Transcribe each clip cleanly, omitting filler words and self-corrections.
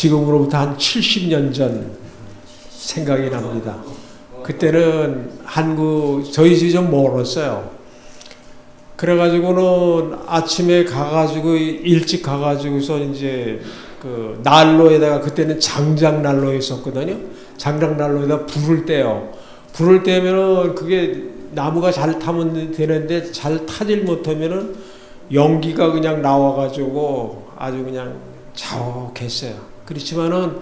지금으로부터 한 70년 전 생각이 납니다. 그때는 저희 집이 좀 멀었어요. 그래가지고는 아침에 가가지고 일찍 가가지고서 이제 그 난로에다가 그때는 장작난로 있었거든요. 장작난로에다 불을 떼요. 불을 떼면은 그게 나무가 잘 타면 되는데 잘 타질 못하면은 연기가 그냥 나와가지고 아주 그냥 자욱했어요. 그렇지만은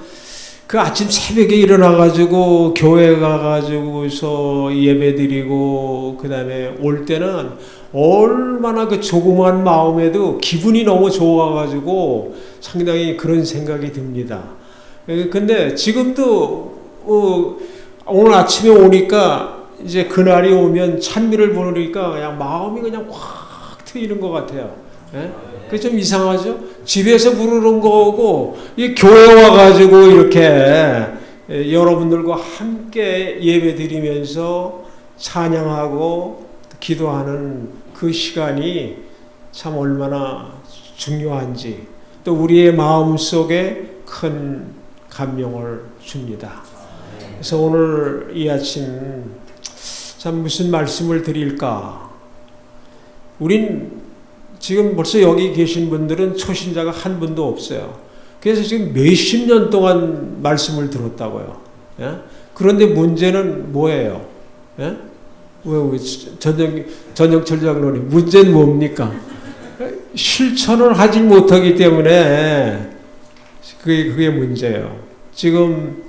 그 아침 새벽에 일어나가지고 교회 가가지고서 예배드리고 그 다음에 올 때는 얼마나 그 조그만 마음에도 기분이 너무 좋아가지고 상당히 그런 생각이 듭니다. 근데 지금도 오늘 아침에 오니까 이제 그날이 오면 찬미를 부르니까 그냥 마음이 그냥 확 트이는 것 같아요. 예? 그게 좀 이상하죠? 집에서 부르는 거고, 이 교회 와가지고 이렇게 여러분들과 함께 예배 드리면서 찬양하고 기도하는 그 시간이 참 얼마나 중요한지, 또 우리의 마음 속에 큰 감명을 줍니다. 그래서 오늘 이 아침 참 무슨 말씀을 드릴까? 우린 지금 벌써 여기 계신 분들은 초신자가 한 분도 없어요. 그래서 지금 몇십 년 동안 말씀을 들었다고요. 예? 그런데 문제는 뭐예요? 예? 왜 전영철 장로님, 문제는 뭡니까? 실천을 하지 못하기 때문에 그게 문제예요. 지금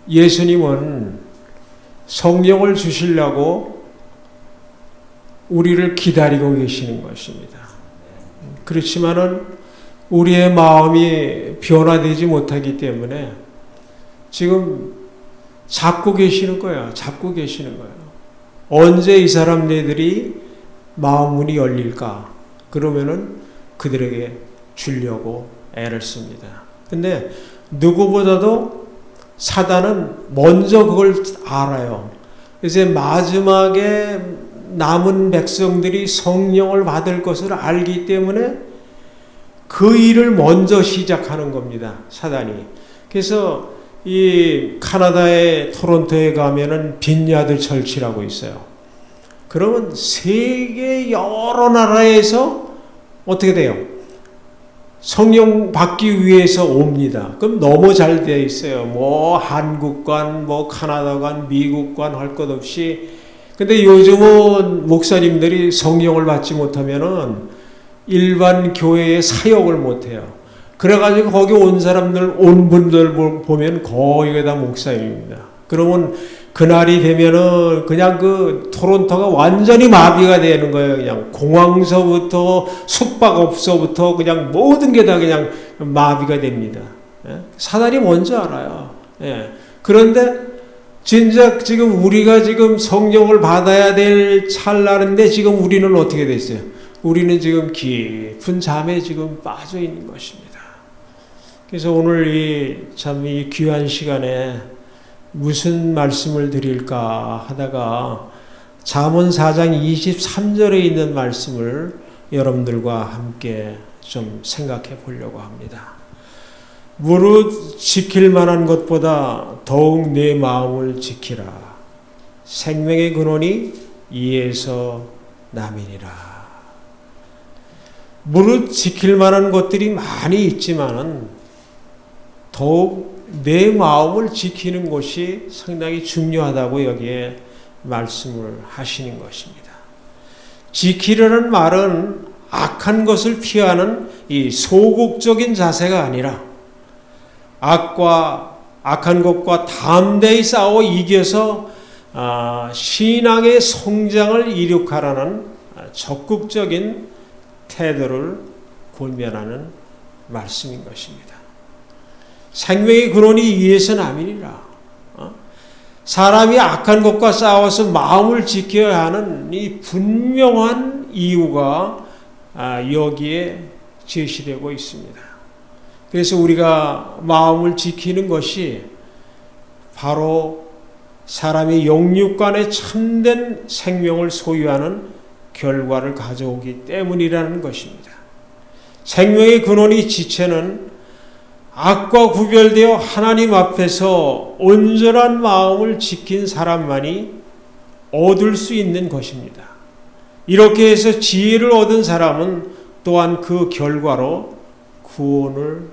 예수님은 성령을 주시려고 우리를 기다리고 계시는 것입니다. 그렇지만은 우리의 마음이 변화되지 못하기 때문에 지금 잡고 계시는 거예요. 잡고 계시는 거예요. 언제 이 사람들이 마음 문이 열릴까? 그러면은 그들에게 주려고 애를 씁니다. 근데 누구보다도 사단은 먼저 그걸 알아요. 이제 마지막에 남은 백성들이 성령을 받을 것을 알기 때문에 그 일을 먼저 시작하는 겁니다. 사단이. 그래서 이 카나다의 토론토에 가면은 빈야드 철치라고 있어요. 그러면 세계 여러 나라에서 어떻게 돼요? 성령 받기 위해서 옵니다. 그럼 너무 잘 되어 있어요. 뭐 한국관, 뭐 카나다관, 미국관 할 것 없이. 근데 요즘은 목사님들이 성령을 받지 못하면은 일반 교회에 사역을 못해요. 그래가지고 거기 온 분들 보면 거의 다 목사님입니다. 그러면 그날이 되면은 그냥 그 토론토가 완전히 마비가 되는 거예요. 그냥 공항서부터 숙박업소부터 그냥 모든 게 다 그냥 마비가 됩니다. 사단이 먼저 알아요. 그런데 진작 지금 우리가 지금 성령을 받아야 될 찰나인데 지금 우리는 어떻게 됐어요? 우리는 지금 깊은 잠에 지금 빠져 있는 것입니다. 그래서 오늘 이 귀한 시간에 무슨 말씀을 드릴까 하다가 잠언 4장 23절에 있는 말씀을 여러분들과 함께 좀 생각해 보려고 합니다. 무릇 지킬 만한 것보다 더욱 내 마음을 지키라. 생명의 근원이 이에서 남이니라. 무릇 지킬 만한 것들이 많이 있지만은 더욱 내 마음을 지키는 것이 상당히 중요하다고 여기에 말씀을 하시는 것입니다. 지키려는 말은 악한 것을 피하는 이 소극적인 자세가 아니라 악한 것과 담대히 싸워 이겨서 신앙의 성장을 이룩하라는 적극적인 태도를 권면하는 말씀인 것입니다. 생명의 근원이 이에서 남이니라. 사람이 악한 것과 싸워서 마음을 지켜야 하는 이 분명한 이유가 여기에 제시되고 있습니다. 그래서 우리가 마음을 지키는 것이 바로 사람이 영육간의 참된 생명을 소유하는 결과를 가져오기 때문이라는 것입니다. 생명의 근원이 지체는 악과 구별되어 하나님 앞에서 온전한 마음을 지킨 사람만이 얻을 수 있는 것입니다. 이렇게 해서 지혜를 얻은 사람은 또한 그 결과로 구원을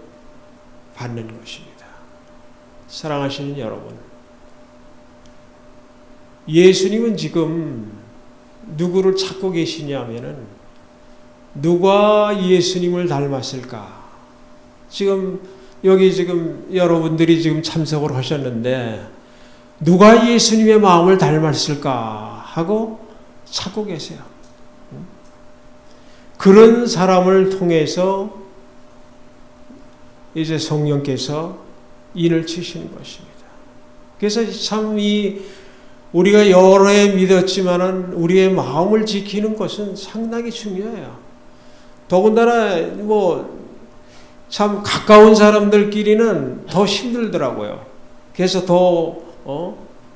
받는 것입니다. 사랑하시는 여러분, 예수님은 지금 누구를 찾고 계시냐면은 누가 예수님을 닮았을까? 지금 여기 지금 여러분들이 지금 참석을 하셨는데 누가 예수님의 마음을 닮았을까 하고 찾고 계세요. 그런 사람을 통해서 이제 성령께서 인을 치시는 것입니다. 그래서 참 우리가 여러 해 믿었지만은 우리의 마음을 지키는 것은 상당히 중요해요. 더군다나 참 가까운 사람들끼리는 더 힘들더라고요. 그래서 더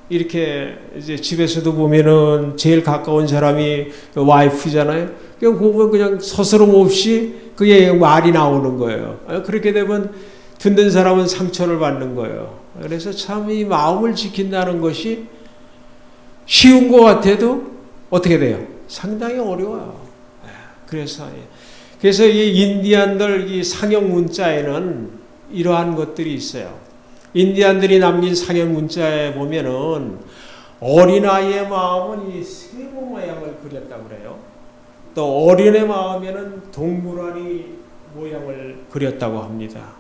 이렇게 이제 집에서도 보면은 제일 가까운 사람이 와이프잖아요. 그냥 보면 그냥 서스럼 없이 그의 말이 나오는 거예요. 그렇게 되면 듣는 사람은 상처를 받는 거예요. 그래서 참 이 마음을 지킨다는 것이 쉬운 것 같아도 어떻게 돼요? 상당히 어려워요. 그래서 이 인디안들 이 상형 문자에는 이러한 것들이 있어요. 인디안들이 남긴 상형 문자에 보면은 어린아이의 마음은 이 세모 모양을 그렸다고 그래요. 또 어린의 마음에는 동그라미 모양을 그렸다고 합니다.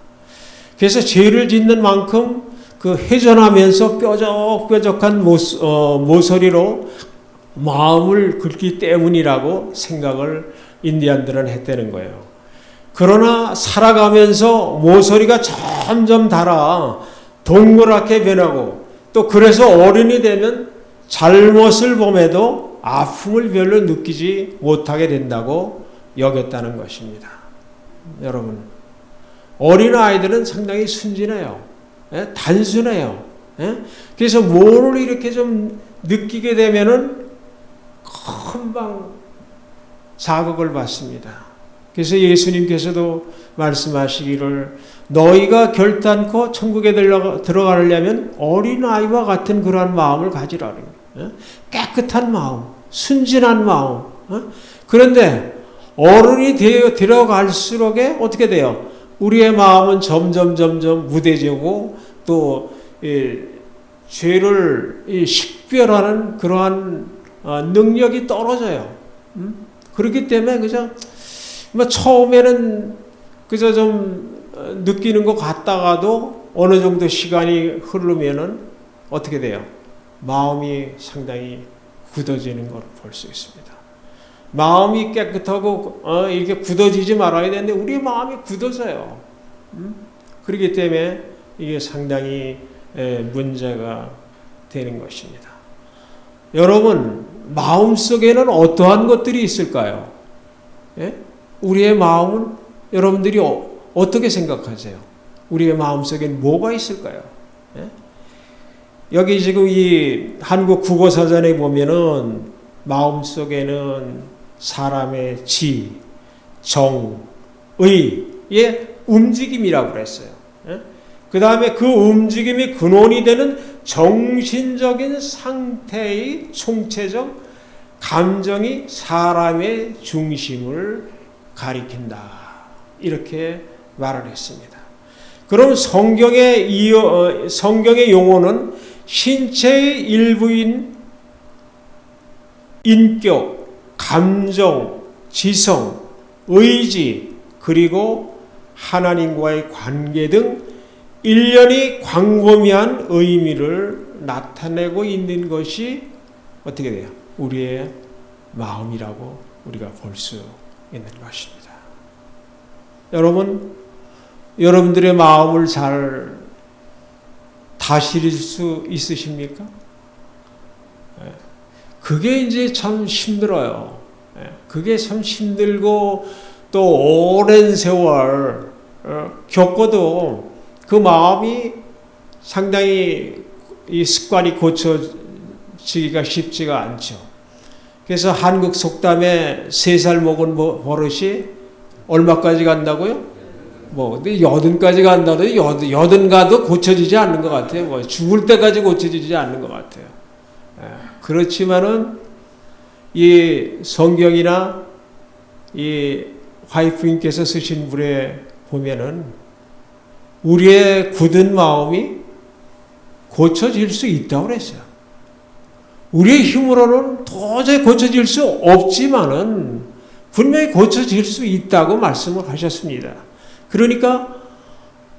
그래서 죄를 짓는 만큼 그 회전하면서 뾰족뾰족한 모서리로 마음을 긁기 때문이라고 생각을 인디안들은 했다는 거예요. 그러나 살아가면서 모서리가 점점 닳아 동그랗게 변하고 또 그래서 어른이 되면 잘못을 범해도 아픔을 별로 느끼지 못하게 된다고 여겼다는 것입니다. 여러분, 어린아이들은 상당히 순진해요. 단순해요. 그래서 뭐를 이렇게 좀 느끼게 되면은 금방 자극을 받습니다. 그래서 예수님께서도 말씀하시기를 너희가 결단코 천국에 들어가려면 어린아이와 같은 그러한 마음을 가지라는 거예요. 깨끗한 마음, 순진한 마음. 그런데 어른이 들어갈수록 어떻게 돼요? 우리의 마음은 점점 무뎌지고 또 죄를 식별하는 그러한 능력이 떨어져요. 그렇기 때문에 그저 처음에는 그저 좀 느끼는 것 같다가도 어느 정도 시간이 흐르면은 어떻게 돼요? 마음이 상당히 굳어지는 걸 볼 수 있습니다. 마음이 깨끗하고 이렇게 굳어지지 말아야 되는데 우리의 마음이 굳어져요. 그렇기 때문에 이게 상당히 문제가 되는 것입니다. 여러분, 마음속에는 어떠한 것들이 있을까요? 우리의 마음은 여러분들이 어떻게 생각하세요? 우리의 마음속에는 뭐가 있을까요? 여기 지금 이 한국 국어사전에 보면은 마음속에는 사람의 지, 정, 의의 움직임이라고 그랬어요. 그 다음에 그 움직임이 근원이 되는 정신적인 상태의 총체적 감정이 사람의 중심을 가리킨다. 이렇게 말을 했습니다. 그럼 성경의 용어는 신체의 일부인 인격, 감정, 지성, 의지, 그리고 하나님과의 관계 등 일련의 광범위한 의미를 나타내고 있는 것이 어떻게 돼요? 우리의 마음이라고 우리가 볼 수 있는 것입니다. 여러분들의 마음을 잘 다스릴 수 있으십니까? 그게 이제 참 힘들어요. 그게 참 힘들고 또 오랜 세월 겪어도 그 마음이 상당히 이 습관이 고쳐지기가 쉽지가 않죠. 그래서 한국 속담에 3살 먹은 버릇이 얼마까지 간다고요? 근데 80까지 간다도 여든 가도 고쳐지지 않는 것 같아요. 죽을 때까지 고쳐지지 않는 것 같아요. 그렇지만은 이 성경이나 이 화이프님께서 쓰신 글에 보면은 우리의 굳은 마음이 고쳐질 수 있다고 그랬어요. 우리의 힘으로는 도저히 고쳐질 수 없지만은 분명히 고쳐질 수 있다고 말씀을 하셨습니다. 그러니까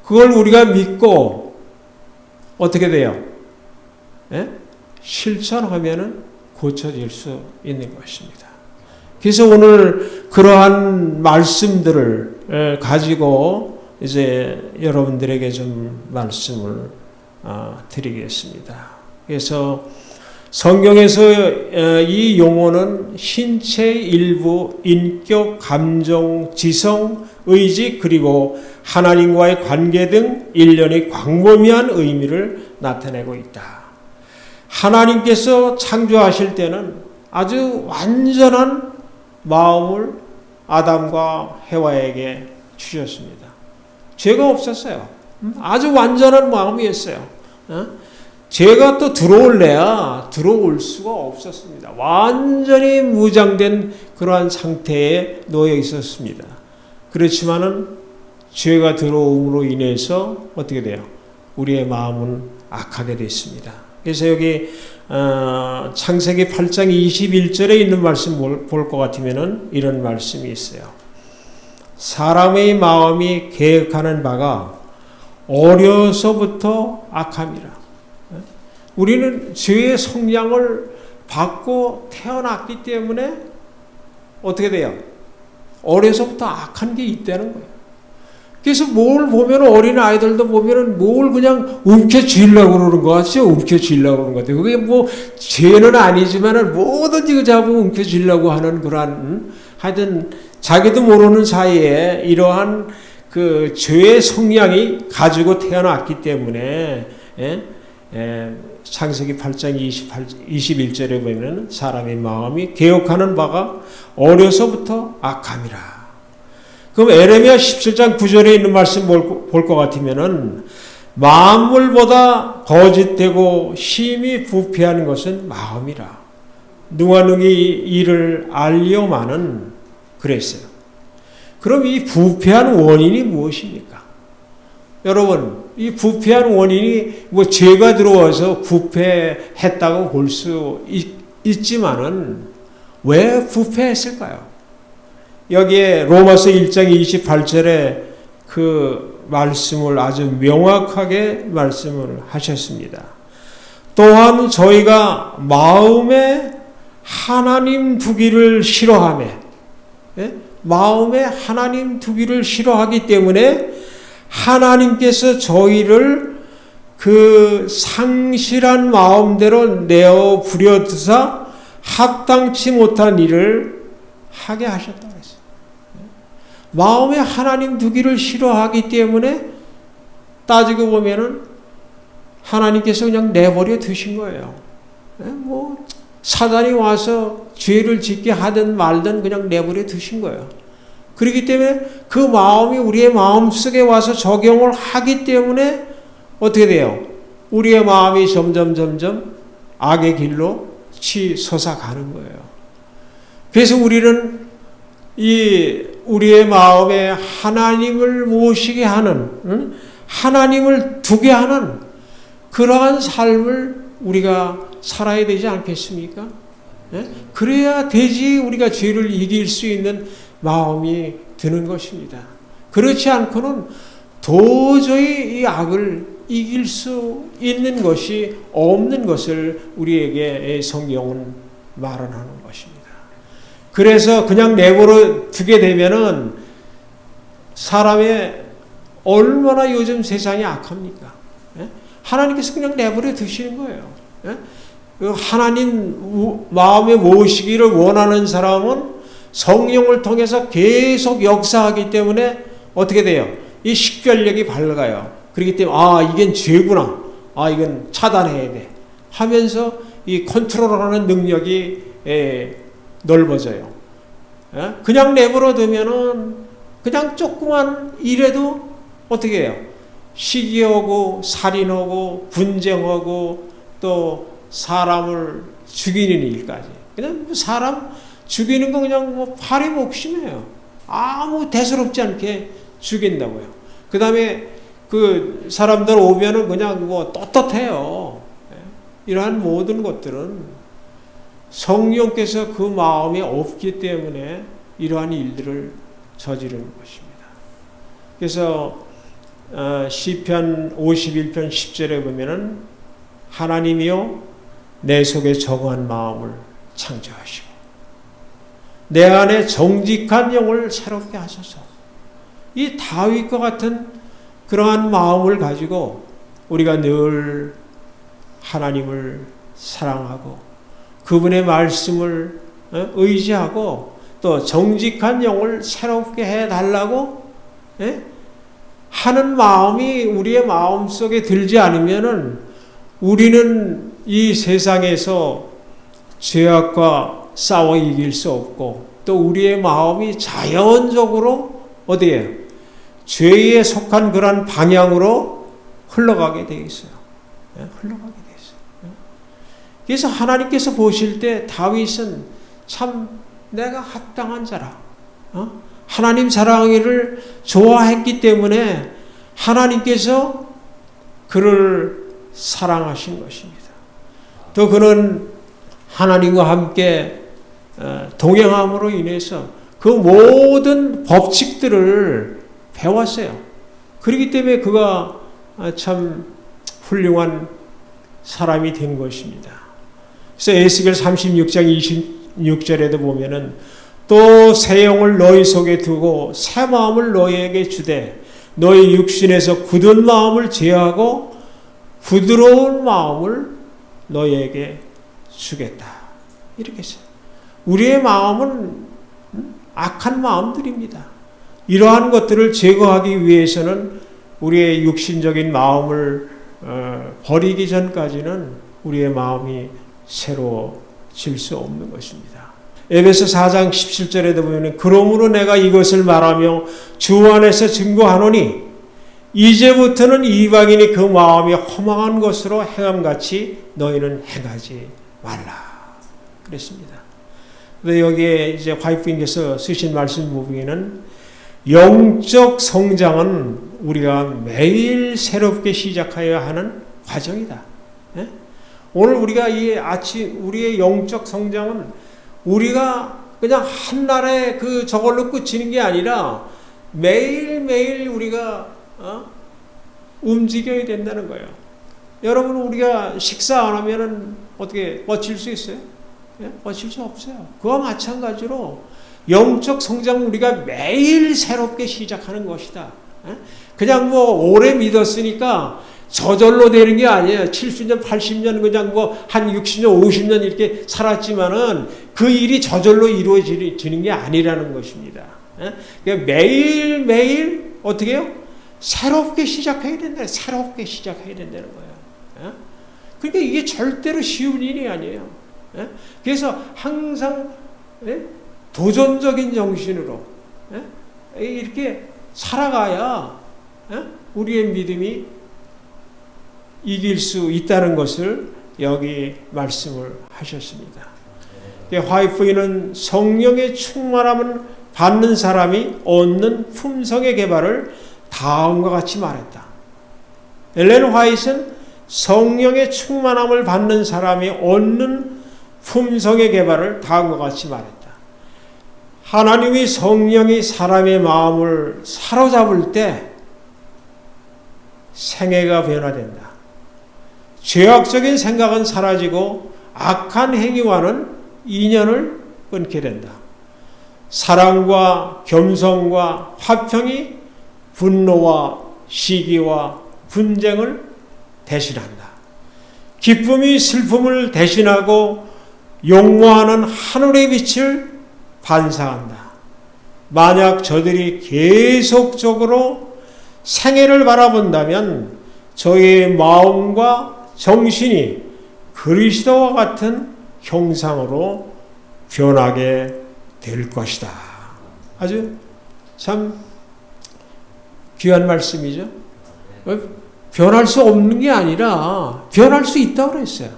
그걸 우리가 믿고 어떻게 돼요? 실천하면은 고쳐질 수 있는 것입니다. 그래서 오늘 그러한 말씀들을 가지고 이제 여러분들에게 좀 말씀을 드리겠습니다. 그래서 성경에서 이 용어는 신체의 일부, 인격, 감정, 지성, 의지, 그리고 하나님과의 관계 등 일련의 광범위한 의미를 나타내고 있다. 하나님께서 창조하실 때는 아주 완전한 마음을 아담과 해와에게 주셨습니다. 죄가 없었어요. 아주 완전한 마음이었어요. 죄가 또 들어올래야 들어올 수가 없었습니다. 완전히 무장된 그러한 상태에 놓여 있었습니다. 그렇지만은 죄가 들어옴으로 인해서 어떻게 돼요? 우리의 마음은 악하게 됐습니다. 그래서 여기 창세기 8장 21절에 있는 말씀 볼 것 같으면은 이런 말씀이 있어요. 사람의 마음이 계획하는 바가 어려서부터 악함이라. 우리는 죄의 성량을 받고 태어났기 때문에 어떻게 돼요? 어려서부터 악한 게 있다는 거예요. 그래서 뭘 보면 어린 아이들도 보면은 뭘 그냥 움켜쥐려고 그러는 거 같죠? 움켜쥐려고 그러는 것 같아요. 그게 죄는 아니지만은 뭐든지 그 잡으면 움켜쥐려고 하는 그러한, 하여튼 자기도 모르는 사이에 이러한 그 죄의 성량이 가지고 태어났기 때문에, 창세기 8장 21절에 보면 사람의 마음이 개혁하는 바가 어려서부터 악함이라. 그럼 에레미야 17장 9절에 있는 말씀 볼 것 같으면은 만물보다 거짓되고 심히 부패한 것은 마음이라. 누가 능히 이를 알려마는 그랬어요. 그럼 이 부패한 원인이 무엇입니까? 여러분, 이 부패한 원인이 죄가 들어와서 부패했다고 볼 수 있지만은 왜 부패했을까요? 여기에 로마서 1장 28절에 그 말씀을 아주 명확하게 말씀을 하셨습니다. 또한 저희가 마음에 하나님 두기를 싫어하며, 마음에 하나님 두기를 싫어하기 때문에 하나님께서 저희를 그 상실한 마음대로 내어 부려두사 합당치 못한 일을 하게 하셨다고 했어요. 마음에 하나님 두기를 싫어하기 때문에 따지고 보면은 하나님께서 그냥 내버려 두신 거예요. 사단이 와서 죄를 짓게 하든 말든 그냥 내버려 두신 거예요. 그렇기 때문에 그 마음이 우리의 마음속에 와서 적용을 하기 때문에 어떻게 돼요? 우리의 마음이 점점 악의 길로 치솟아가는 거예요. 그래서 우리는 우리의 마음에 하나님을 모시게 하는, 하나님을 두게 하는 그러한 삶을 우리가 살아야 되지 않겠습니까? 그래야 되지 우리가 죄를 이길 수 있는 마음이 드는 것입니다. 그렇지 않고는 도저히 이 악을 이길 수 있는 것이 없는 것을 우리에게 성경은 말하는 것입니다. 그래서 그냥 내버려 두게 되면은 사람의 얼마나 요즘 세상이 악합니까? 하나님께서 그냥 내버려 두시는 거예요. 하나님 마음에 모시기를 원하는 사람은 성령을 통해서 계속 역사하기 때문에 어떻게 돼요? 이 식별력이 밝아요. 그렇기 때문에 이건 죄구나. 이건 차단해야 돼. 하면서 이 컨트롤하는 능력이 넓어져요. 그냥 내버려 두면은 그냥 조그만 일에도 어떻게 해요? 시기하고 살인하고 분쟁하고 또 사람을 죽이는 일까지. 그냥 사람 죽이는 거 그냥 뭐 파리 목심이에요. 아무 대수롭지 않게 죽인다고요. 그 다음에 그 사람들 오면은 그냥 뭐 떳떳해요. 이러한 모든 것들은 성령께서 그 마음이 없기 때문에 이러한 일들을 저지르는 것입니다. 그래서 시편 51편 10절에 보면은 하나님이여 내 속에 정한 마음을 창조하시고 내 안에 정직한 영을 새롭게 하소서. 이 다윗과 같은 그러한 마음을 가지고 우리가 늘 하나님을 사랑하고 그분의 말씀을 의지하고 또 정직한 영을 새롭게 해달라고 하는 마음이 우리의 마음속에 들지 않으면은 우리는 이 세상에서 죄악과 싸워 이길 수 없고 또 우리의 마음이 자연적으로 어디에 죄에 속한 그런 방향으로 흘러가게 되어 있어요. 흘러가게 되어 있어요. 그래서 하나님께서 보실 때 다윗은 참 내가 합당한 자라. 하나님 사랑을 좋아했기 때문에 하나님께서 그를 사랑하신 것입니다. 또 그는 하나님과 함께 동행함으로 인해서 그 모든 법칙들을 배웠어요. 그렇기 때문에 그가 참 훌륭한 사람이 된 것입니다. 그래서 에스겔 36장 26절에도 보면은 또 새 영을 너희 속에 두고 새 마음을 너희에게 주되 너희 육신에서 굳은 마음을 제하고 부드러운 마음을 너희에게 주겠다. 이렇게 했어요. 우리의 마음은 악한 마음들입니다. 이러한 것들을 제거하기 위해서는 우리의 육신적인 마음을 버리기 전까지는 우리의 마음이 새로워질 수 없는 것입니다. 에베소 4장 17절에도 보면 그러므로 내가 이것을 말하며 주 안에서 증거하노니 이제부터는 이방인이 그 마음이 허망한 것으로 행함같이 너희는 행하지 말라. 그랬습니다. 근데 여기에 이제 화이트님께서 쓰신 말씀 부분에는 영적 성장은 우리가 매일 새롭게 시작해야 하는 과정이다. 오늘 우리가 우리의 영적 성장은 우리가 그냥 한날에 저걸로 끝이는 게 아니라 매일매일 우리가 움직여야 된다는 거예요. 여러분 우리가 식사 안 하면은 어떻게 버틸 수 있어요? 버틸 수 없어요. 그와 마찬가지로 영적 성장 우리가 매일 새롭게 시작하는 것이다. 그냥 뭐 오래 믿었으니까 저절로 되는 게 아니에요. 70년, 80년 그냥 한 60년, 50년 이렇게 살았지만은 그 일이 저절로 이루어지는 게 아니라는 것입니다. 그러니까 매일매일 어떻게 해요? 새롭게 시작해야 된다. 새롭게 시작해야 된다는 거예요. 그러니까 이게 절대로 쉬운 일이 아니에요. 그래서 항상 도전적인 정신으로 이렇게 살아가야 우리의 믿음이 이길 수 있다는 것을 여기 말씀을 하셨습니다. 화이트는 성령의 충만함을 받는 사람이 얻는 품성의 개발을 다음과 같이 말했다. 엘렌 화이트는 성령의 충만함을 받는 사람이 얻는 품성의 개발을 다음과 같이 말했다. 하나님의 성령이 사람의 마음을 사로잡을 때 생애가 변화된다. 죄악적인 생각은 사라지고 악한 행위와는 인연을 끊게 된다. 사랑과 겸손과 화평이 분노와 시기와 분쟁을 대신한다. 기쁨이 슬픔을 대신하고 용모하는 하늘의 빛을 반사한다. 만약 저들이 계속적으로 생애를 바라본다면 저희의 마음과 정신이 그리스도와 같은 형상으로 변하게 될 것이다. 아주 참 귀한 말씀이죠. 변할 수 없는 게 아니라 변할 수 있다고 그랬어요.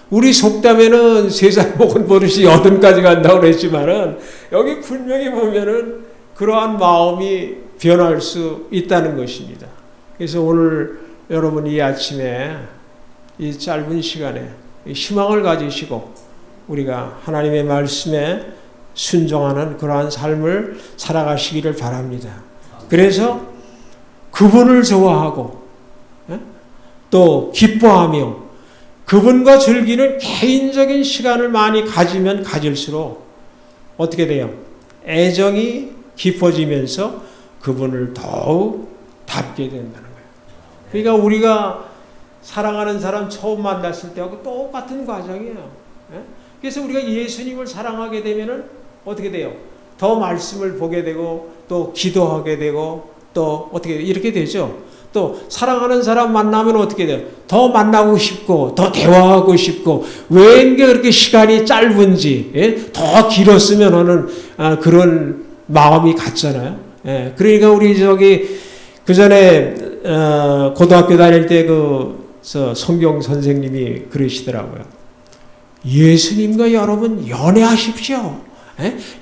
우리 속담에는 3살 먹은 버릇이 80까지 간다고 그랬지만은 여기 분명히 보면은 그러한 마음이 변할 수 있다는 것입니다. 그래서 오늘 여러분 이 아침에 이 짧은 시간에 희망을 가지시고 우리가 하나님의 말씀에 순종하는 그러한 삶을 살아가시기를 바랍니다. 그래서 그분을 좋아하고 또 기뻐하며 그분과 즐기는 개인적인 시간을 많이 가지면 가질수록 어떻게 돼요? 애정이 깊어지면서 그분을 더욱 닮게 된다는 거예요. 그러니까 우리가 사랑하는 사람 처음 만났을 때하고 똑같은 과정이에요. 그래서 우리가 예수님을 사랑하게 되면은 어떻게 돼요? 더 말씀을 보게 되고 또 기도하게 되고 또 어떻게 이렇게 되죠. 또 사랑하는 사람 만나면 어떻게 돼요? 더 만나고 싶고 더 대화하고 싶고 왜 그렇게 시간이 짧은지 더 길었으면 하는 그런 마음이 같잖아요. 그러니까 우리 저기 그 전에 고등학교 다닐 때 그 성경 선생님이 그러시더라고요. 예수님과 여러분 연애하십시오.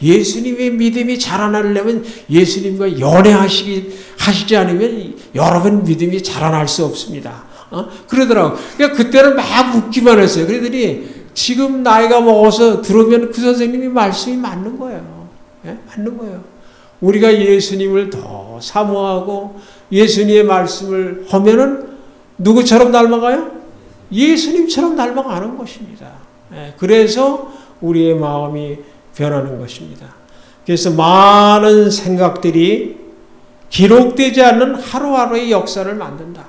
예수님의 믿음이 자라나려면 예수님과 연애하시지 않으면 여러분 믿음이 자라날 수 없습니다. 그러더라고. 그러니까 그때는 막 웃기만 했어요. 그러더니 지금 나이가 먹어서 들으면 그 선생님이 말씀이 맞는 거예요. 맞는 거예요. 우리가 예수님을 더 사모하고 예수님의 말씀을 하면은 누구처럼 닮아가요? 예수님처럼 닮아가는 것입니다. 그래서 우리의 마음이 변하는 것입니다. 그래서 많은 생각들이 기록되지 않는 하루하루의 역사를 만든다.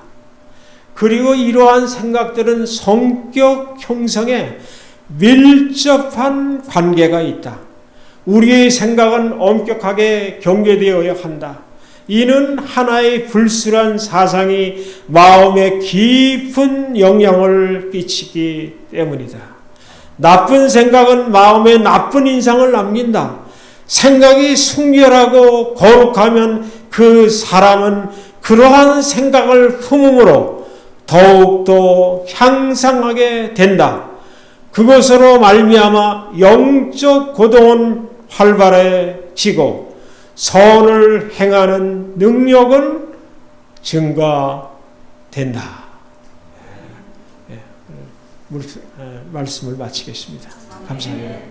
그리고 이러한 생각들은 성격 형성에 밀접한 관계가 있다. 우리의 생각은 엄격하게 경계되어야 한다. 이는 하나의 불순한 사상이 마음에 깊은 영향을 끼치기 때문이다. 나쁜 생각은 마음에 나쁜 인상을 남긴다. 생각이 순결하고 거룩하면 그 사람은 그러한 생각을 품음으로 더욱더 향상하게 된다. 그것으로 말미암아 영적 고동은 활발해지고 선을 행하는 능력은 증가된다. 말씀을 마치겠습니다. 감사합니다.